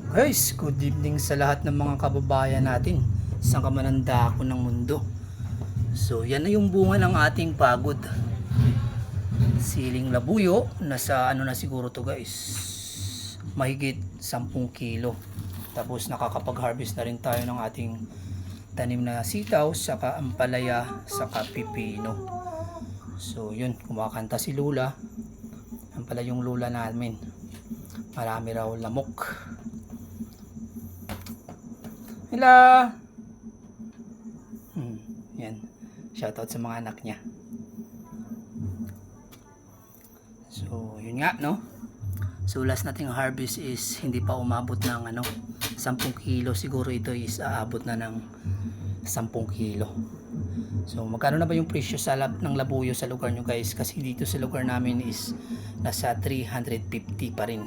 Guys, good evening sa lahat ng mga kababayan natin sa kamanandako ng mundo. So, yan na yung bunga ng ating pagod. Siling labuyo, nasa ano na siguro to guys, mahigit 10 kilo. Tapos nakakapag-harvest na rin tayo ng ating tanim na sitaw, saka ampalaya, saka pipino. So, yun, kumakanta si Lula. Yan pala yung Lula namin. Marami raw lamok. Hello! Yan. Shoutout sa mga anak niya. So, yun nga, no? So, last nating harvest is hindi pa umabot ng 10 kilo. Siguro ito is aabot na ng 10 kilo. So, magkano na ba yung presyo ng labuyo sa lugar nyo guys? Kasi dito sa lugar namin is nasa 350 pa rin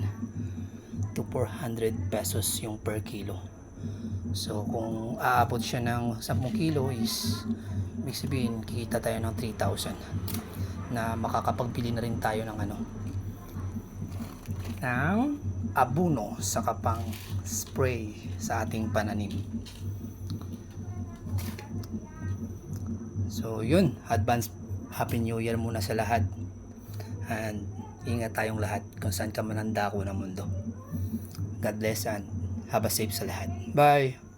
to 400 pesos yung per kilo. So kung aabot siya ng 10 kilo is ibig sabihin kikita tayo ng 3,000 na makakapagbili na rin tayo ng ng abono sa kapang spray sa ating pananim. So yun, advance Happy New Year muna sa lahat, and ingat tayong lahat kung saan ka man ang dako ng mundo. God bless and have a safe sa lahat. Bye!